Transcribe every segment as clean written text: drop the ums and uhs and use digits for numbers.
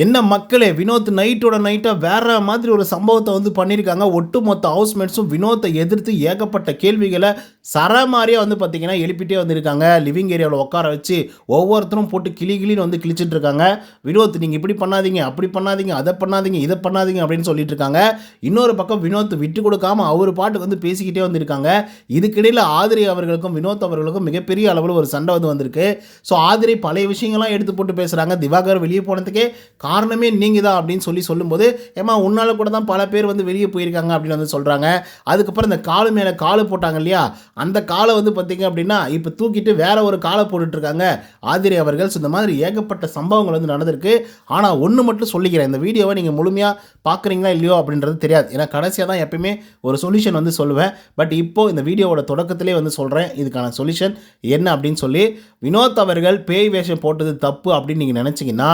என்ன மக்களே, வினோத் நைட்டோட நைட்டாக வேற மாதிரி ஒரு சம்பவத்தை வந்து பண்ணியிருக்காங்க. ஒட்டுமொத்த ஹவுஸ்மேட்ஸும் வினோத்தை எதிர்த்து ஏகப்பட்ட கேள்விகளை சரமாரியாக வந்து பார்த்தீங்கன்னா எழுப்பிட்டே வந்திருக்காங்க. லிவிங் ஏரியாவில் உட்கார வச்சு ஒவ்வொருத்தரும் போட்டு கிளின்னு வந்து கிழிச்சிட்டு இருக்காங்க. வினோத் நீங்கள் இப்படி பண்ணாதீங்க, அப்படி பண்ணாதீங்க, அதை பண்ணாதீங்க, இதை பண்ணாதீங்க அப்படின்னு சொல்லிட்டு இருக்காங்க. இன்னொரு பக்கம் வினோத் விட்டு கொடுக்காம அவர் பாட்டுக்கு வந்து பேசிக்கிட்டே வந்திருக்காங்க. இதுக்கிடையில் ஆதிரை அவர்களுக்கும் வினோத் அவர்களுக்கும் மிகப்பெரிய அளவில் ஒரு சண்டை வந்து வந்திருக்கு. ஸோ ஆதிரை பழைய விஷயங்கள்லாம் எடுத்து போட்டு பேசுகிறாங்க. திவாகர் வெளியே போனதுக்கே காரணமே நீங்கள் தான் அப்படின்னு சொல்லும்போது, ஏமா உன்னால் கூட தான் பல பேர் வந்து வெளியே போயிருக்காங்க அப்படின்னு வந்து சொல்கிறாங்க. அதுக்கப்புறம் இந்த காலு மேலே காலு போட்டாங்க இல்லையா, அந்த காலை வந்து பார்த்தீங்க அப்படின்னா இப்போ தூக்கிட்டு வேற ஒரு காலை போட்டுட்ருக்காங்க ஆதிரை அவர்கள். ஸோ இந்த மாதிரி ஏகப்பட்ட சம்பவங்கள் வந்து நடந்திருக்கு. ஆனால் ஒன்று மட்டும் சொல்லிக்கிறேன், இந்த வீடியோவை நீங்கள் முழுமையாக பார்க்குறீங்களா இல்லையோ அப்படின்றது தெரியாது. ஏன்னா கடைசியாக தான் எப்பயுமே ஒரு சொல்யூஷன் வந்து சொல்லுவேன். பட் இப்போது இந்த வீடியோவோட தொடக்கத்திலே வந்து சொல்கிறேன் இதுக்கான சொல்யூஷன் என்ன அப்படின்னு சொல்லி. வினோத் அவர்கள் பேய் வேஷம் போட்டது தப்பு அப்படின்னு நீங்கள் நினச்சிங்கன்னா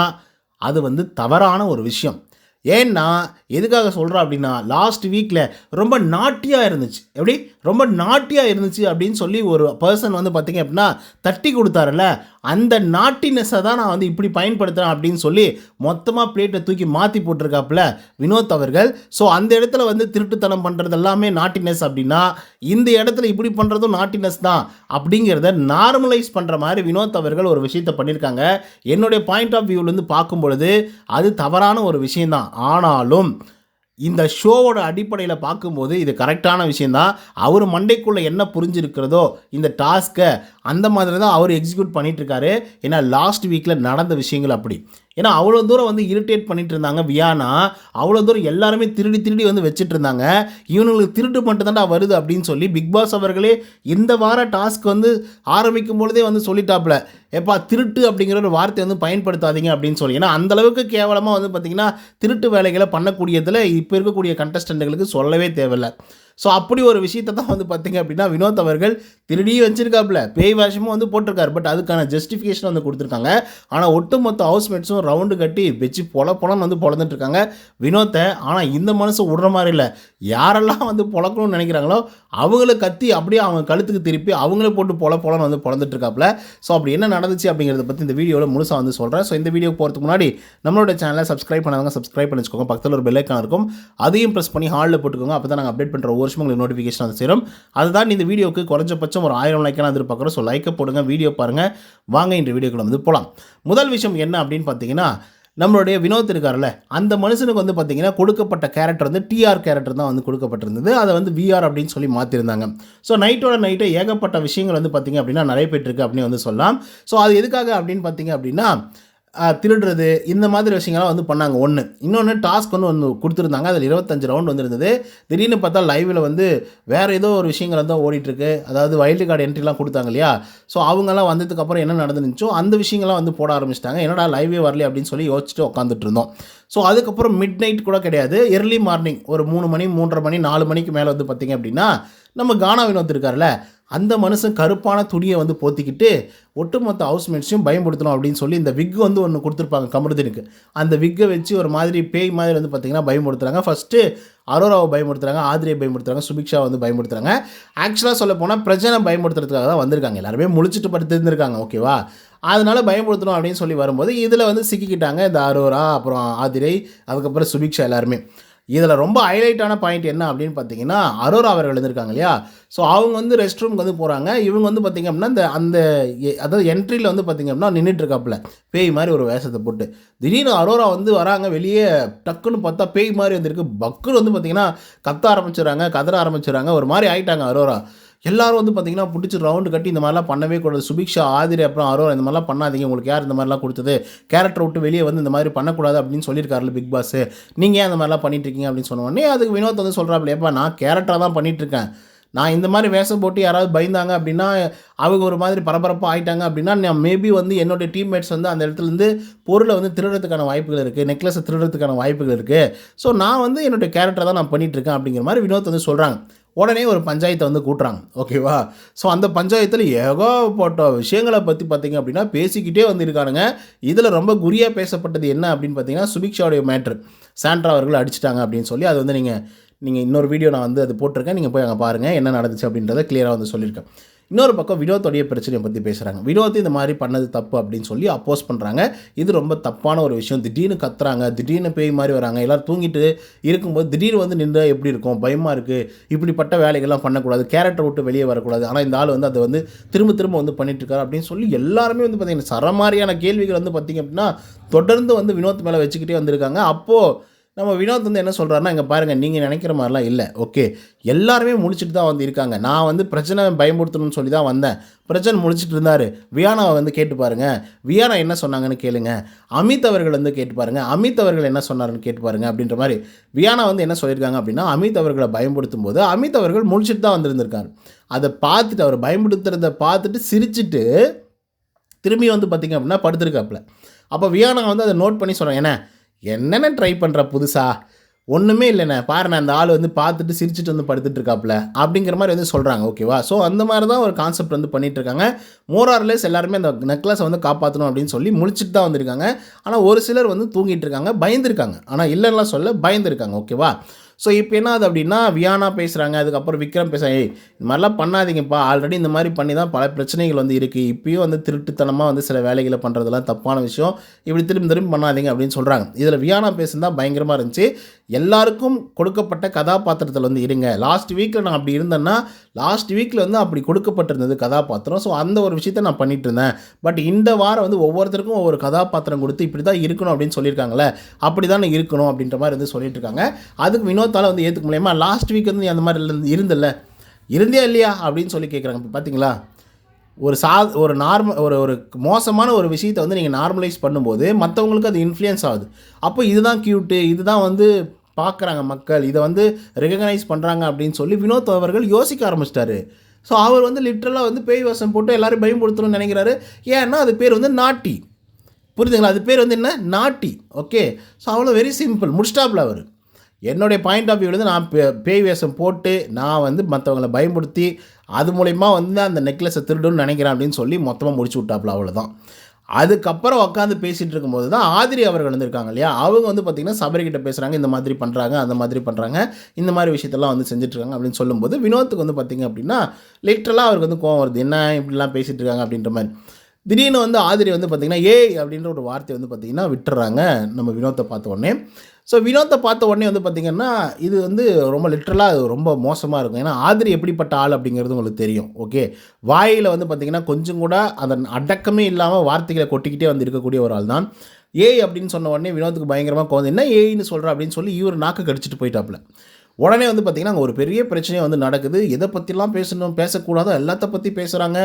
அது வந்து தவறான ஒரு விஷயம். ஏன்னா எதுக்காக சொல்கிறேன் அப்படின்னா, லாஸ்ட் வீக்கில் ரொம்ப நாட்டியாக இருந்துச்சு. எப்படி ரொம்ப நாட்டியாக இருந்துச்சு அப்படின்னு சொல்லி ஒரு பர்சன் வந்து பார்த்திங்க அப்படின்னா தட்டி கொடுத்தாருல்ல, அந்த நாட்டினஸை தான் நான் வந்து இப்படி பயன்படுத்துகிறேன் அப்படின்னு சொல்லி மொத்தமாக பிளேட்டை தூக்கி மாற்றி போட்டிருக்காப்புல வினோத் அவர்கள். ஸோ அந்த இடத்துல வந்து திருட்டுத்தனம் பண்ணுறது எல்லாமே நாட்டினஸ் அப்படின்னா, இந்த இடத்துல இப்படி பண்ணுறதும் நாட்டினஸ் தான் அப்படிங்கிறத நார்மலைஸ் பண்ணுற மாதிரி வினோத் அவர்கள் ஒரு விஷயத்தை பண்ணியிருக்காங்க. என்னுடைய பாயிண்ட் ஆஃப் வியூவிலேருந்து பார்க்கும் பொழுது அது தவறான ஒரு விஷயந்தான். ஆனாலும் இந்த ஷோவோட அடிப்படையில் பார்க்கும்போது இது கரெக்டான விஷயந்தான். அவர் மண்டைக்குள்ளே என்ன புரிஞ்சிருக்கிறதோ இந்த டாஸ்க்கை அந்த மாதிரி தான் அவர் எக்ஸிக்யூட் பண்ணிகிட்ருக்காரு. ஏன்னா லாஸ்ட் வீக்கில் நடந்த விஷயங்கள் அப்படி. ஏன்னா அவ்வளோ தூரம் வந்து இரிட்டேட் பண்ணிகிட்டு இருந்தாங்க வியானா. அவ்வளோ தூரம் எல்லாருமே திருடி வந்து வச்சுட்டு இருந்தாங்க. இவனுங்களுக்கு திருட்டு மட்டும் தான்டா வருது அப்படின்னு சொல்லி பிக் பாஸ் அவர்களே இந்த வார டாஸ்க் வந்து ஆரம்பிக்கும் பொழுதே வந்து சொல்லிட்டாப்புல, எப்பா திருட்டு அப்படிங்கிற ஒரு வார்த்தை வந்து பயன்படுத்தாதீங்க அப்படின்னு சொல்லி. ஏன்னா அந்தளவுக்கு கேவலமாக வந்து பார்த்திங்கன்னா திருட்டு வேலைகளை பண்ணக்கூடியதில் இப்போ இருக்கக்கூடிய கண்டஸ்டண்ட்டுகளுக்கு சொல்லவே தேவையில்லை. ஸோ அப்படி ஒரு விஷயத்தை தான் வந்து பார்த்திங்க அப்படின்னா வினோத் அவர்கள் திருடி வச்சிருக்காப்புல, பேய் வேஷமும் வந்து போட்டிருக்காரு. பட் அதுக்கான ஜஸ்டிஃபிகேஷன் வந்து கொடுத்துருக்காங்க. ஆனால் ஒட்டுமொத்த ஹவுஸ்மேட்ஸும் ரவுண்டு கட்டி வச்சு பொலன்னு வந்து பொழந்துட்டு இருக்காங்க வினோத்தை. ஆனால் இந்த மனசு விடுற மாதிரி இல்லை. யாரெல்லாம் வந்து பொழக்கணும்னு நினைக்கிறாங்களோ அவங்கள கத்தி அப்படியே அவங்க கழுத்துக்கு திருப்பி அவங்களே போட்டு பொலன்னு வந்து பொழந்துட்டு இருக்காப்புல. ஸோ அப்படி என்ன நடந்துச்சு அப்படிங்கிறத பற்றி இந்த வீடியோவில் முழுசாக வந்து சொல்கிறேன். ஸோ இந்த வீடியோ போகிறதுக்கு முன்னாடி நம்மளோட சேனலை சப்ஸ்கிரைப் பண்ணாங்க, சப்ஸ்கிரைப் பண்ணி வச்சுக்கோங்க. பக்கத்தில் ஒரு பெல் ஐக்கான் இருக்கும், அதையும் ப்ரெஸ் பண்ணி ஹாலில் போட்டுக்கோங்க. அப்போ தான் நாங்கள் அப்டேட் பண்ணுற ஒவ்வொரு வருஷம் உங்களுக்கு நோட்டிஃபிகேஷன் வந்து சேரும். அதுதான் இந்த வீடியோக்கு குறைஞ்சபட்சம் ஒரு 1000 லைக்கெல்லாம் எதிர்பார்க்குறோம். ஸோ லைக்கை போடுங்க, வீடியோ பாருங்கள். வாங்க இந்த வீடியோக்குள்ள வந்து போகலாம். முதல் விஷயம் என்ன அப்படின்னு பார்த்தீங்கன்னா, நம்மளுடைய வினோத் இருக்கார்ல, அந்த மனுஷனுக்கு வந்து பார்த்தீங்கன்னா கொடுக்கப்பட்ட கேரக்டர் வந்து டிஆர் கேரக்டர் தான் வந்து கொடுக்கப்பட்டிருந்தது. அதை வந்து விஆர் அப்படின்னு சொல்லி மாற்றிருந்தாங்க. ஸோ நைட்டோட நைட்டே ஏகப்பட்ட விஷயங்கள் வந்து பார்த்திங்க அப்படின்னா நடைபெற்றிருக்கு அப்படின்னு வந்து சொல்லலாம். ஸோ அது எதுக்காக அப்படின்னு பார்த்தீங்க அப்படின்னா, திருடுறது இந்த மாதிரி விஷயங்கள்லாம் வந்து பண்ணாங்க. இன்னொன்று டாஸ்க் ஒன்று கொடுத்துருந்தாங்க. அதில் 25 ரவுண்ட் வந்துருந்தது. திடீர்னு பார்த்தா லைவில் வந்து வேறு ஏதோ ஒரு விஷயங்கள் வந்து ஓடிட்டுருக்கு. அதாவது வைல்டு கார்டு என்ட்ரிலாம் கொடுத்தாங்க இல்லையா. ஸோ அவங்கெல்லாம் வந்ததுக்கப்புறம் என்ன நடந்துச்சோ அந்த விஷயங்கள்லாம் வந்து போட ஆரம்பிச்சிட்டாங்க. என்னடா லைவே வரல அப்படின்னு சொல்லி யோசிச்சுட்டு உட்காந்துட்டு இருந்தோம். ஸோ அதுக்கப்புறம் மிட் நைட் கூட கிடையாது, எர்லி மார்னிங் ஒரு 3 மணி 3:30 மணி 4 மணிக்கு மேலே வந்து பார்த்திங்க அப்படின்னா நம்ம கானா வினோத் இருக்கார்ல, அந்த மனுஷன் கருப்பான துணியை வந்து போத்திக்கிட்டு ஒட்டுமொத்த ஹவுஸ்மேட்ஸையும் பயன்படுத்தணும் அப்படின்னு சொல்லி இந்த விக் வந்து ஒன்று கொடுத்துருப்பாங்க கமருதனுக்கு. அந்த விக்கை வச்சு ஒரு மாதிரி பேய் மாதிரி வந்து பார்த்திங்கன்னா பயன்படுத்துகிறாங்க. ஃபஸ்ட்டு அரோராவை பயன்படுத்துகிறாங்க, ஆதிரியை பயன்படுத்துகிறாங்க, சுபிக்ஷா வந்து பயன்படுத்துகிறாங்க. ஆக்சுவலாக சொல்ல போனால் பிரச்சனை பயன்படுத்துறதுக்காக தான் வந்திருக்காங்க. எல்லாருமே முழிச்சிட்டு படுத்து இருந்திருக்காங்க, ஓகேவா. அதனால் பயன்படுத்தணும் அப்படின்னு சொல்லி வரும்போது இதில் வந்து சிக்கிக்கிட்டாங்க இந்த அரோரா, அப்புறம் ஆதிரை, அதுக்கப்புறம் சுபிக்ஷா எல்லாருமே. இதில் ரொம்ப ஹைலைட்டான பாயிண்ட் என்ன அப்படின்னு பார்த்தீங்கன்னா, அரோரா அவர்கள் இருந்திருக்காங்க இல்லையா. ஸோ அவங்க வந்து ரெஸ்ட் ரூமுக்கு வந்து போகிறாங்க. இவங்க வந்து பார்த்திங்க அப்படின்னா அதாவது என்ட்ரியில் வந்து பார்த்திங்க அப்படின்னா நின்றுட்டுருக்காப்புல பேய் மாதிரி ஒரு வேஷத்தை போட்டு. திடீர்னு அரோரா வந்து வராங்க வெளியே. டக்குன்னு பார்த்தா பேய் மாதிரி வந்துருக்கு. பக்குன்னு வந்து பார்த்திங்கன்னா கதற ஆரம்பிச்சிடுறாங்க. ஒரு மாதிரி ஆகிட்டாங்க அரோரா. எல்லாரும் வந்து பார்த்திங்கன்னா பிடிச்சி ரவுண்டு கட்டி இந்த மாதிரிலாம் பண்ணவே கூடாது. சுபிக்ஷா, ஆதிரி, அப்புறம் அரோரா இந்த மாதிரிலாம் பண்ணாதீங்க, உங்களுக்கு யார் இந்த மாதிரிலாம் கொடுத்தது, கேரக்டர் விட்டு வெளியே வந்து இந்த மாதிரி பண்ணக்கூடாது அப்படின்னு சொல்லியிருக்காருல பிக் பாஸ், நீங்கள் ஏன் இந்த மாதிரிலாம் பண்ணிட்டுருக்கீங்க அப்படின்னு சொன்னோடனே அதுக்கு வினோத் வந்து சொல்கிறாப்புல, ஏப்பா நான் கேரக்டராக தான் பண்ணிகிட்ருக்கேன், நான் இந்த மாதிரி வேஷம் போட்டு யாராவது பயந்தாங்க அப்படின்னா அவங்க ஒரு மாதிரி பரபரப்பாக ஆகிட்டாங்க அப்படின்னா நான் மேபி வந்து என்னுடைய டீம்மேட்ஸ் வந்து அந்த இடத்துலேருந்து பொருளை வந்து திருடுறதுக்கான வாய்ப்புகள் இருக்குது, நெக்லஸை திருடுறதுக்கான வாய்ப்புகள் இருக்குது. ஸோ நான் வந்து என்னுடைய கேரக்டரை தான் நான் பண்ணிகிட்ருக்கேன் அப்படிங்கிற மாதிரி வினோத் வந்து சொல்கிறாங்க. உடனே ஒரு பஞ்சாயத்தை வந்து கூட்டுறாங்க, ஓகேவா. ஸோ அந்த பஞ்சாயத்தில் ஏகப்பட்ட விஷயங்களை பற்றி பார்த்திங்க அப்படின்னா பேசிக்கிட்டே வந்துருக்கானுங்க. இதில் ரொம்ப குறியாக பேசப்பட்டது என்ன அப்படின்னு பார்த்தீங்கன்னா, சுபிக்ஷாவுடைய மேட்ரு, சாண்ட்ரா அவர்கள் அடிச்சிட்டாங்க அப்படின்னு சொல்லி. அது வந்து நீங்கள் இன்னொரு வீடியோ நான் வந்து அது போட்டிருக்கேன், நீங்கள் போய் அங்கே பாருங்கள் என்ன நடந்துச்சு அப்படின்றத கிளியராக வந்து சொல்லியிருக்கேன். இன்னொரு பக்கம் வினோத்தோடைய பிரச்சனையை பற்றி பேசுகிறாங்க. வினோத் இந்த மாதிரி பண்ணது தப்பு அப்படின்னு சொல்லி அப்போஸ் பண்ணுறாங்க. இது ரொம்ப தப்பான ஒரு விஷயம். திடீர்னு கத்துறாங்க, திடீர்னு பேய் மாதிரி வராங்க, எல்லோரும் தூங்கிட்டு இருக்கும்போது திடீர்னு வந்து நின்று எப்படி இருக்கும், பயமாக இருக்குது, இப்படிப்பட்ட வேலைகள்லாம் பண்ணக்கூடாது, கேரக்டர் விட்டு வெளியே வரக்கூடாது. ஆனால் இந்த ஆள் வந்து அதை வந்து திரும்ப திரும்ப வந்து பண்ணிட்டுருக்காரு அப்படின்னு சொல்லி எல்லாருமே வந்து பார்த்திங்கன்னா சரமாரியான கேள்விகள் வந்து பார்த்திங்க அப்படின்னா தொடர்ந்து வந்து வினோத் மேலே வச்சுக்கிட்டே வந்திருக்காங்க. அப்போது நம்ம வினோத் வந்து என்ன சொல்கிறாருன்னா, இங்கே பாருங்கள், நீங்கள் நினைக்கிற மாதிரிலாம் இல்லை, ஓகே, எல்லாருமே முழிச்சிட்டு தான் வந்து இருக்காங்க. நான் வந்து பிரச்சனை பயமுறுத்தணும்னு சொல்லி தான் வந்தேன். பிரச்சனை முழிச்சிட்டு இருந்தார். வியானாவை வந்து கேட்டு பாருங்கள், வியானா என்ன சொன்னாங்கன்னு கேளுங்க. அமித் அவர்கள் வந்து கேட்டு பாருங்கள், அமித் அவர்கள் என்ன சொன்னாருன்னு கேட்டு பாருங்கள் அப்படின்ற மாதிரி வியானா வந்து என்ன சொல்லியிருக்காங்க அப்படின்னா, அமித் அவர்களை பயன்படுத்தும் போது அமித் அவர்கள் முழிச்சிட்டு தான் வந்திருந்திருக்காரு. அதை பார்த்துட்டு அவர் பயன்படுத்துறதை பார்த்துட்டு சிரிச்சிட்டு திரும்பி வந்து பார்த்திங்க அப்படின்னா படுத்திருக்காப்புல. அப்போ வியானா வந்து அதை நோட் பண்ணி சொல்கிறேன், என்னென்ன ட்ரை பண்ணுற புதுசா, ஒன்றுமே இல்லைண்ணே, பாருண்ணே அந்த ஆள் வந்து பார்த்துட்டு சிரிச்சிட்டு வந்து படுத்துட்டு இருக்காப்புல அப்படிங்கிற மாதிரி வந்து சொல்கிறாங்க. ஓகேவா? ஸோ அந்த மாதிரி தான் ஒரு கான்செப்ட் வந்து பண்ணிகிட்ருக்காங்க. மோரார்லெஸ் எல்லாருமே அந்த நெக்லஸை வந்து காப்பாற்றணும் அப்படின்னு சொல்லி முழிச்சிட்டு தான் வந்திருக்காங்க. ஆனால் ஒரு சிலர் வந்து தூங்கிட்டு இருக்காங்க, பயந்துருக்காங்க. ஆனால் இல்லைன்னா சொல்ல பயந்துருக்காங்க. ஓகேவா? ஸோ இப்போ என்ன ஆகுது அப்படின்னா, வியானா பேசுகிறாங்க, அதுக்கப்புறம் விக்ரம் பேசுகிறாங்க, இது மாதிரிலாம் பண்ணாதீங்கப்பா, ஆல்ரெடி இந்த மாதிரி பண்ணி தான் பல பிரச்சனைகள் வந்து இருக்குது, இப்பயும் வந்து திருட்டுத்தனமாக வந்து சில வேலைகளை பண்ணுறதுலாம் தப்பான விஷயம், இப்படி திரும்பி பண்ணாதீங்க அப்படின்னு சொல்கிறாங்க. இதில் வியானா பேசுனது பயங்கரமாக இருந்துச்சு. எல்லாருக்கும் கொடுக்கப்பட்ட கதாபாத்திரத்தில் வந்து இருங்க. லாஸ்ட் வீக்கில் நான் அப்படி இருந்தேன்னா, லாஸ்ட் வீக்கில் வந்து அப்படி கொடுக்கப்பட்டிருந்தது கதாபாத்திரம். ஸோ அந்த ஒரு விஷயத்தை நான் பண்ணிட்டு இருந்தேன். பட் இந்த வாரம் வந்து ஒவ்வொருத்தருக்கும் ஒவ்வொரு கதாபாத்திரம் கொடுத்து இப்படி தான் இருக்கணும் அப்படின்னு சொல்லியிருக்காங்களே, அப்படி தானே இருக்கணும் அப்படின்ற மாதிரி வந்து சொல்லிட்டு இருக்காங்க. அதுக்கு வினோத்தால் வந்து ஏற்றுக்க முடியாமல், லாஸ்ட் வீக் வந்து அந்த மாதிரி இருந்தில்ல, இருந்தே இல்லையா அப்படின்னு சொல்லி கேட்குறாங்க. இப்போ பார்த்தீங்களா, ஒரு ஒரு மோசமான ஒரு விஷயத்தை வந்து நீங்கள் நார்மலைஸ் பண்ணும்போது மற்றவங்களுக்கு அது இன்ஃப்ளூயன்ஸ் ஆகுது. அப்போ இதுதான் க்யூட்டு, இதுதான் வந்து பார்க்குறாங்க மக்கள், இதை வந்து ரெகக்னைஸ் பண்ணுறாங்க அப்படின்னு சொல்லி வினோத் அவர்கள் யோசிக்க ஆரம்பிச்சிட்டாரு. ஸோ அவர் வந்து லிட்ரலாக வந்து பேய் வேஷம் போட்டு எல்லோரும் பயன்படுத்தணும்னு நினைக்கிறாரு. ஏன்னா அது பேர் வந்து நாட்டி, புரியுதுங்களா? அது பேர் வந்து என்ன, நாட்டி. ஓகே, ஸோ அவ்வளோ வெரி சிம்பிள், முடிச்சிட்டாப்புல அவர். என்னுடைய பாயிண்ட் ஆஃப் வியூலேருந்து நான் பேய் வேஷம் போட்டு நான் வந்து மற்றவங்களை பயன்படுத்தி அது மூலிமா வந்து அந்த நெக்லஸை திருடுன்னு நினைக்கிறேன் அப்படின்னு சொல்லி மொத்தமாக முடிச்சு விட்டாப்புல, அவ்வளோதான். அதுக்கப்புறம் உட்காந்து பேசிகிட்டு இருக்கும்போது தான் ஆதிரி அவர்கள் வந்திருக்காங்க இல்லையா, அவங்க வந்து பார்த்திங்கன்னா சபரிக்கிட்ட பேசுகிறாங்க, இந்த மாதிரி பண்ணுறாங்க, அந்த மாதிரி பண்ணுறாங்க, இந்த மாதிரி விஷயத்தெல்லாம் வந்து செஞ்சுட்ருக்காங்க அப்படின்னு சொல்லும்போது வினோத்துக்கு வந்து பார்த்திங்க அப்படின்னா லிட்ரலாக அவருக்கு வந்து கோவம் வருது, என்ன இப்படிலாம் பேசிகிட்டு இருக்காங்க அப்படின்ற மாதிரி. திடீர்னு வந்து ஆதிரி வந்து பார்த்திங்கன்னா ஏய் அப்படின்ற ஒரு வார்த்தை வந்து பார்த்திங்கன்னா விட்டுறாங்க நம்ம வினோத்தை பார்த்த உடனே. ஸோ வினோத்தை பார்த்த உடனே வந்து பார்த்திங்கன்னா இது வந்து ரொம்ப லிட்ரலாக ரொம்ப மோசமாக இருக்கும். ஏன்னா ஆதிரி எப்படிப்பட்ட ஆள் அப்படிங்கிறது உங்களுக்கு தெரியும். ஓகே, வாயில் வந்து பார்த்திங்கன்னா கொஞ்சம் கூட அந்த அடக்கமே இல்லாமல் வார்த்தைகளை கொட்டிக்கிட்டே வந்து இருக்கக்கூடிய ஒரு ஆள் தான். ஏய் அப்படின்னு சொன்ன உடனே வினோத்துக்கு பயங்கரமாக கோவம், என்ன ஏய்ன்னு சொல்கிற அப்படின்னு சொல்லி இவர் நாக்கு கடிச்சிட்டு போயிட்டாப்புல. உடனே வந்து பார்த்திங்கன்னா அங்கே ஒரு பெரிய பிரச்சனையாக வந்து நடக்குது. எதை பற்றிலாம் பேசணும் பேசக்கூடாதோ எல்லாத்த பற்றி பேசுகிறாங்க.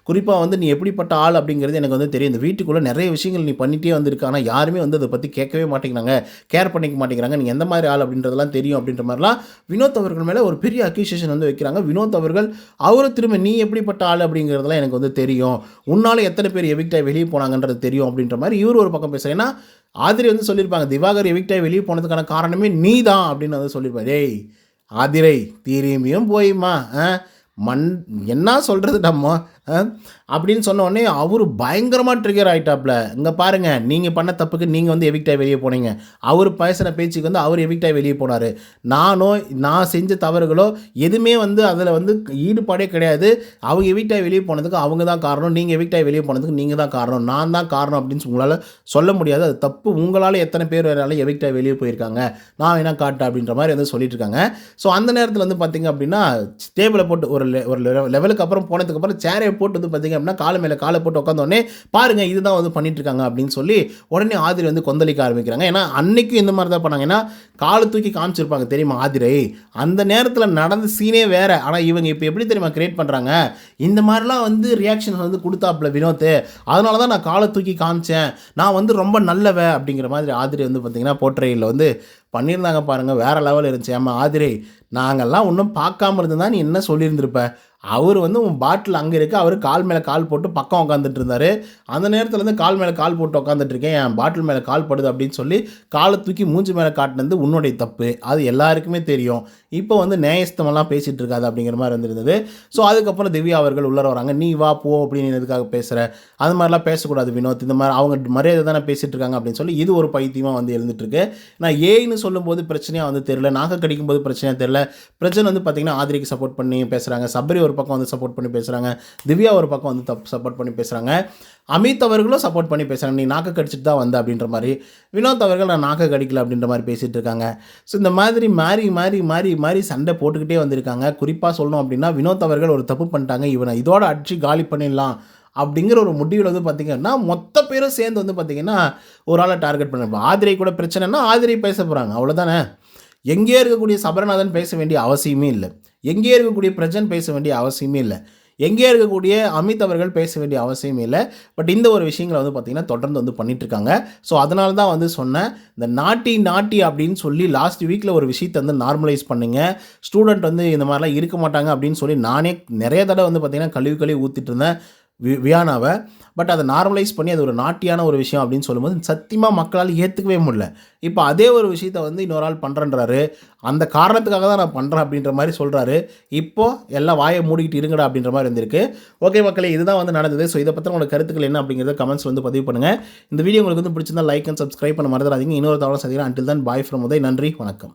குறிப்பாக வந்து நீ எப்படிப்பட்ட ஆள் அப்படிங்கிறது எனக்கு வந்து தெரியும். இந்த வீட்டுக்குள்ளே நிறைய விஷயங்கள் நீ பண்ணிகிட்டே வந்திருக்க, ஆனால் யாருமே வந்து அதை பற்றி கேட்கவே மாட்டேங்கிறாங்க, கேர் பண்ணிக்க மாட்டேங்கிறாங்க, நீங்கள் எந்த மாதிரி ஆள் அப்படின்றதெல்லாம் தெரியும் அப்படின்ற மாதிரிலாம் வினோத் அவர்கள் மேலே ஒரு பெரிய அக்யூசியேஷன் வந்து வைக்கிறாங்க. வினோத் அவர்கள் அவரும் திரும்ப நீ எப்படிப்பட்ட ஆள் அப்படிங்கிறதெல்லாம் எனக்கு வந்து தெரியும், உன்னால் எத்தனை பேர் எவிக்டாக வெளியே போனாங்கன்றது தெரியும் அப்படின்ற மாதிரி இவர் ஒரு பக்கம் பேசுகிறேன். ஏன்னா ஆதிரி வந்து சொல்லியிருப்பாங்க, திவாகர் எவிக்டாக வெளியே போனதுக்கான காரணமே நீ தான் அப்படின்னு வந்து சொல்லியிருப்பாங்க. ஏய் ஆதிரை திரும்பியும் போயுமா என்ன சொல்கிறது நம்ம அப்படின்னு சொன்ன உடனே அவர் பயங்கரமாக ட்ரிகர் ஆகிட்டாப்ல. இங்கே பாருங்கள், நீங்கள் பண்ண தப்புக்கு நீங்கள் வந்து எவிக்டாக வெளியே போனீங்க, அவர் பேசின பேச்சுக்கு வந்து அவர் எவிக்டாக வெளியே போனார், நான் செஞ்ச தவறுகளோ எதுவுமே வந்து அதில் வந்து ஈடுபாடே கிடையாது, அவங்க எவிக்டாக வெளியே போனதுக்கு அவங்க தான் காரணம், நீங்கள் எவிக்டாக வெளியே போனதுக்கு நீங்கள் தான் காரணம், நான் தான் காரணம் அப்படின்னு உங்களால் சொல்ல முடியாது, அது தப்பு, உங்களால் எத்தனை பேர் வேறாலும் எவிக்டாக வெளியே போயிருக்காங்க, நான் வேணா காட்டேன் அப்படின்ற மாதிரி வந்து சொல்லிட்டு இருக்காங்க. ஸோ அந்த நேரத்தில் வந்து பார்த்திங்க அப்படின்னா டேபிளை போட்டு ஒரு லெவலுக்கு அப்புறம் போனதுக்கப்புறம் சேரை போட்டு வந்து பார்த்திங்க அப்படின்னா காலை மேலே காலை போட்டு உட்காந்தோடனே பாருங்கள் இதுதான் வந்து பண்ணிட்டு இருக்காங்க அப்படின்னு சொல்லி உடனே ஆதிரை வந்து கொந்தளிக்க ஆரம்பிக்கிறாங்க. ஏன்னா அன்னைக்கும் இந்த மாதிரி தான் பண்ணாங்க. ஏன்னா காலை தூக்கி காமிச்சிருப்பாங்க தெரியுமா ஆதிரை, அந்த நேரத்தில் நடந்த சீனே வேறு. ஆனால் இவங்க இப்போ எப்படி தெரியுமா கிரியேட் பண்ணுறாங்க, இந்த மாதிரிலாம் வந்து ரியாக்ஷன்ஸ் வந்து கொடுத்தாப்புல வினோத், அதனால தான் நான் காலை தூக்கி காமிச்சேன், நான் வந்து ரொம்ப நல்லவ அப்படிங்கிற மாதிரி ஆதிரை வந்து பார்த்திங்கன்னா போர்ட்ரேயில் வந்து பண்ணியிருந்தாங்க பாருங்கள், வேறு லெவல் இருந்துச்சு. ஆமாம் ஆதிரை, நாங்கள்லாம் ஒன்றும் பார்க்காம இருந்தால் நீ என்ன சொல்லியிருந்திருப்ப, அவர் வந்து உன் பாட்டில் அங்கே இருக்குது, அவர் கால் மேலே கால் போட்டு பக்கம் உட்காந்துட்டு இருந்தார், அந்த நேரத்தில் வந்து கால் மேலே கால் போட்டு உட்காந்துட்ருக்கேன், என் பாட்டில் மேலே கால் படுது அப்படின்னு சொல்லி காலை தூக்கி மூஞ்சி மேலே காட்டினது உன்னுடைய தப்பு, அது எல்லாருக்குமே தெரியும், இப்போ வந்து நேயஸ்தமெல்லாம் பேசிகிட்டு இருக்காது அப்படிங்கிற மாதிரி வந்துருந்தது. ஸோ அதுக்கப்புறம் திவ்யா அவர்கள் உள்ளே வராங்க, நீ வா போ அப்படின்னு எதுக்காக பேசுகிற, அது மாதிரிலாம் பேசக்கூடாது வினோத், இந்த மாதிரி அவங்க மரியாதை தானே பேசிகிட்டு இருக்காங்க அப்படின்னு சொல்லி இது ஒரு பைத்தியமாக வந்து எழுந்துட்டுருக்கு. நான் ஏன்னு சொல்லும்போது பிரச்சனையாக வந்து தெரியல, நாக கடிக்கும்போது பிரச்சனையாக தெரியல, பிரச்சனை வந்து பார்த்திங்கன்னா ஆதிரிக்கு சப்போர்ட் பண்ணி பேசுகிறாங்க, சபரி ஒரு பக்கம் வந்து சப்போர்ட் பண்ணி பேசுகிறாங்க, திவ்யா ஒரு பக்கம் வந்து சப்போர்ட் பண்ணி பேசுகிறாங்க, அமித் அவர்களும் சப்போர்ட் பண்ணி பேசுகிறாங்க, நீ நாக்கு கடிச்சிட்டு தான் வந்த அப்படின்ற மாதிரி, வினோத் அவர்கள் நான் நாக்கு கடிக்கல அப்படின்ற மாதிரி பேசிகிட்டு இருக்காங்க. ஸோ இந்த மாதிரி மாறி மாறி மாறி மாறி சண்டை போட்டுக்கிட்டே வந்திருக்காங்க. குறிப்பாக சொல்லணும் அப்படின்னா வினோத் அவர்கள் ஒரு தப்பு பண்ணிட்டாங்க, இவனை இதோட அடிச்சு காலி பண்ணிடலாம் அப்படிங்கிற ஒரு முடிவில் வந்து பார்த்திங்கன்னா மொத்த பேரும் சேர்ந்து வந்து பார்த்திங்கன்னா ஒரு ஆளை டார்கெட் பண்ணிருப்போம். ஆதிரை கூட பிரச்சனைனா ஆதிரை பேச போகிறாங்க, அவ்வளோதானே. எங்கேயே இருக்கக்கூடிய சபரநாதன் பேச வேண்டிய அவசியமே இல்லை, எங்கேயே இருக்கக்கூடிய பிரஜன் பேச வேண்டிய அவசியமே இல்லை, எங்கேயே இருக்கக்கூடிய அமித் அவர்கள் பேச வேண்டிய அவசியமே இல்லை. பட் இந்த ஒரு விஷயங்களை வந்து பார்த்திங்கன்னா தொடர்ந்து வந்து பண்ணிகிட்ருக்காங்க. ஸோ அதனால தான் வந்து சொன்னேன், இந்த நாட்டி அப்படின்னு சொல்லி லாஸ்ட் வீக்கில் ஒரு விஷயத்தை வந்து நார்மலைஸ் பண்ணுங்க, ஸ்டூடெண்ட் வந்து இந்த மாதிரிலாம் இருக்க மாட்டாங்க அப்படின்னு சொல்லி நானே நிறைய தடவை வந்து பார்த்திங்கன்னா கழுவி ஊற்றிட்டு இருந்தேன் வியானாவை. பட் அதை நார்மலைஸ் பண்ணி அது ஒரு நாட்டியான ஒரு விஷயம் அப்படின்னு சொல்லும்போது சத்தியமாக மக்களால் ஏற்றுக்கவே முடியல. இப்போ அதே ஒரு விஷயத்தை வந்து இன்னொரு ஆள் பண்ணுறன்றாரு, அந்த காரணத்துக்காக தான் நான் பண்ணுறேன் அப்படின்ற மாதிரி சொல்கிறாரு. இப்போது எல்லாம் வாயை மூடிக்கிட்டு இருங்கடா அப்படின்ற மாதிரி இருந்திருக்கு. ஓகே மக்களே, இதுதான் வந்து நடந்தது. ஸோ இதை பற்றி உங்களோட கருத்துக்கள் என்ன அப்படிங்கிறத கமெண்ட்ஸ் வந்து பதிவு பண்ணுங்கள். இந்த வீடியோ உங்களுக்கு வந்து பிடிச்சிருந்தா லைக் அண்ட் சப்ஸ்கிரைப் பண்ண மறந்துடாதீங்க. இன்னொரு தகவல் சந்திக்கிறேன். Until than bye from Uday. நன்றி, வணக்கம்.